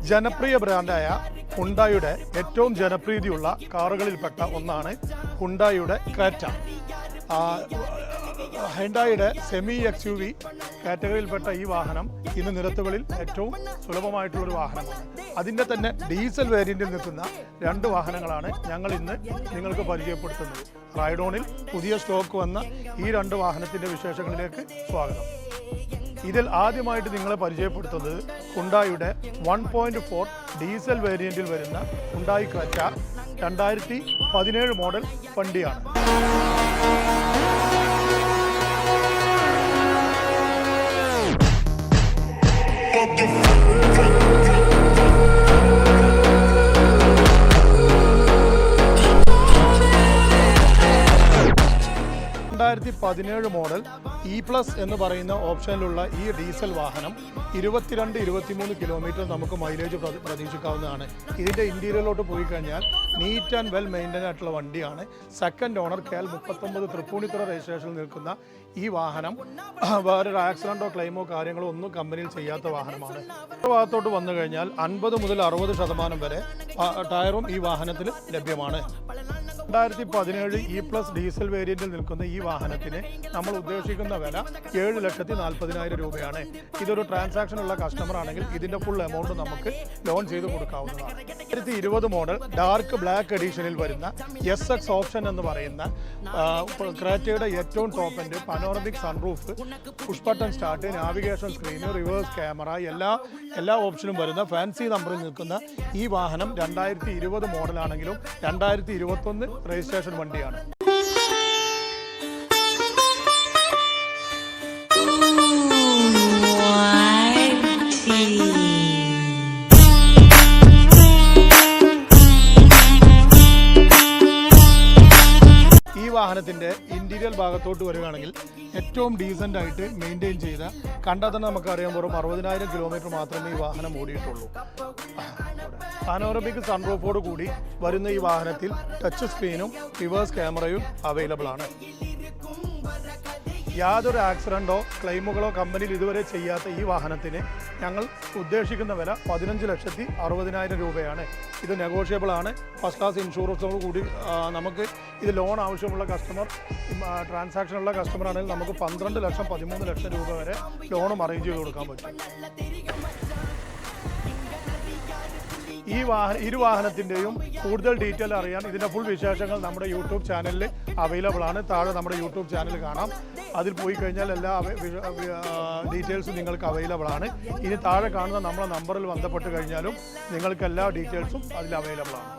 ജനപ്രിയ ബ്രാൻഡായ ഹുണ്ടായുടെ ഏറ്റവും ജനപ്രീതിയുള്ള കാറുകളിൽപ്പെട്ട ഒന്നാണ് ഹുണ്ടായുടെ ക്രെറ്റ. ഹുണ്ടായുടെ സെമി XUV കാറ്റഗറിയിൽപ്പെട്ട ഈ വാഹനം ഇന്ന് നിരത്തുകളിൽ ഏറ്റവും സുലഭമായിട്ടുള്ളൊരു വാഹനമാണ്. അതിൻ്റെ തന്നെ ഡീസൽ വേരിയൻറ്റിൽ നിൽക്കുന്ന രണ്ട് വാഹനങ്ങളാണ് ഞങ്ങൾ ഇന്ന് നിങ്ങൾക്ക് പരിചയപ്പെടുത്തുന്നത്. റൈഡോണിൽ പുതിയ സ്റ്റോക്ക് വന്ന ഈ രണ്ട് വാഹനത്തിൻ്റെ വിശേഷങ്ങളിലേക്ക് സ്വാഗതം. ഇതിൽ ആദ്യമായിട്ട് നിങ്ങളെ പരിചയപ്പെടുത്തുന്നത് ഹുണ്ടായുടെ 1.4 ഡീസൽ വേരിയൻറ്റിൽ വരുന്ന ഹുണ്ടായി ക്രെറ്റ 2017 മോഡൽ വണ്ടിയാണ്. മോഡൽ E+ എന്ന് പറയുന്ന ഓപ്ഷനിലുള്ള ഈ ഡീസൽ വാഹനം 22-23 കിലോമീറ്റർ നമുക്ക് മൈലേജ് പ്രതീക്ഷിക്കാവുന്നതാണ്. ഇതിൻ്റെ ഇൻറ്റീരിയറിലോട്ട് പോയി കഴിഞ്ഞാൽ നീറ്റ് ആൻഡ് വെൽ മെയിൻറ്റൈൻ ആയിട്ടുള്ള വണ്ടിയാണ്. സെക്കൻഡ് ഓണർ KL 39 തൃപ്പൂണിത്തുറ രജിസ്ട്രേഷനിൽ നിൽക്കുന്ന ഈ വാഹനം വേറൊരു ആക്സിഡൻറ്റോ ക്ലെയിമോ കാര്യങ്ങളോ ഒന്നും കമ്പനിയിൽ ചെയ്യാത്ത വാഹനമാണ്. ഭാഗത്തോട്ട് വന്നു കഴിഞ്ഞാൽ 50 മുതൽ 60% വരെ ടയറും ഈ വാഹനത്തിൽ ലഭ്യമാണ്. 2017 E+ ഡീസൽ വേരിയന്റിൽ നിൽക്കുന്ന ഈ വാഹനത്തിന് നമ്മൾ ഉദ്ദേശിക്കുന്ന വില 7,40,000 രൂപയാണ്. ഇതൊരു ട്രാൻസാക്ഷൻ ഉള്ള കസ്റ്റമർ ആണെങ്കിൽ ഇതിന്റെ ഫുൾ എമൗണ്ട് നമുക്ക് ലോൺ ചെയ്ത് കൊടുക്കാവുന്നതാണ്. 2020 മോഡൽ ഡാർക്ക് ബ്ലാക്ക് എഡിഷനിൽ വരുന്ന SX ഓപ്ഷൻ എന്ന് പറയുന്ന ക്രെറ്റയുടെ ഏറ്റവും top end panoramic sunroof, push button start, navigation screen, reverse camera എല്ലാ ഓപ്ഷനും വരുന്ന ഫാൻസി നമ്പറിൽ നിൽക്കുന്ന ഈ വാഹനം 2020 മോഡലാണെങ്കിലും 2021 രജിസ്ട്രേഷൻ വണ്ടിയാണ്. ഈ വാഹനത്തിൻ്റെ ഇന്റീരിയർ ഭാഗത്തോട്ട് വരികയാണെങ്കിൽ ഏറ്റവും ഡീസൻ്റ് ആയിട്ട് മെയിൻറ്റെയിൻ ചെയ്ത, കണ്ടാൽ തന്നെ നമുക്കറിയാൻ വെറും 60,000 കിലോമീറ്റർ മാത്രമേ ഈ വാഹനം ഓടിയിട്ടുള്ളൂ. പാനോറമിക് സൺറൂഫോട് കൂടി വരുന്ന ഈ വാഹനത്തിൽ ടച്ച് സ്ക്രീനും റിവേഴ്സ് ക്യാമറയും അവൈലബിൾ ആണ്. യാതൊരു ആക്സിഡൻറ്റോ ക്ലെയിമുകളോ കമ്പനിയിൽ ഇതുവരെ ചെയ്യാത്ത ഈ വാഹനത്തിന് ഞങ്ങൾ ഉദ്ദേശിക്കുന്ന വില 15,60,000 രൂപയാണ്. ഇത് നെഗോഷ്യബിൾ ആണ്. ഫസ്റ്റ് ക്ലാസ് ഇൻഷുറൻസോട് കൂടി നമുക്ക് ഇത് ലോൺ ആവശ്യമുള്ള കസ്റ്റമർ, ട്രാൻസാക്ഷനുള്ള കസ്റ്റമർ ആണെങ്കിൽ നമുക്ക് 12 ലക്ഷം 13 ലക്ഷം രൂപ വരെ ലോണും അറേഞ്ച് ചെയ്ത് കൊടുക്കാൻ പറ്റും. ഇരു വാഹനത്തിൻ്റെയും കൂടുതൽ ഡീറ്റെയിൽ അറിയാൻ ഇതിൻ്റെ ഫുൾ വിശേഷങ്ങൾ നമ്മുടെ യൂട്യൂബ് ചാനലിൽ അവൈലബിൾ ആണ്. താഴെ നമ്മുടെ യൂട്യൂബ് ചാനൽ കാണാം. അതിൽ പോയി കഴിഞ്ഞാൽ എല്ലാ ഡീറ്റെയിൽസും നിങ്ങൾക്ക് അവൈലബിൾ ആണ്. ഇനി താഴെ കാണുന്ന നമ്മുടെ നമ്പറിൽ ബന്ധപ്പെട്ട് കഴിഞ്ഞാലും നിങ്ങൾക്ക് എല്ലാ ഡീറ്റെയിൽസും അതിൽ അവൈലബിൾ ആണ്.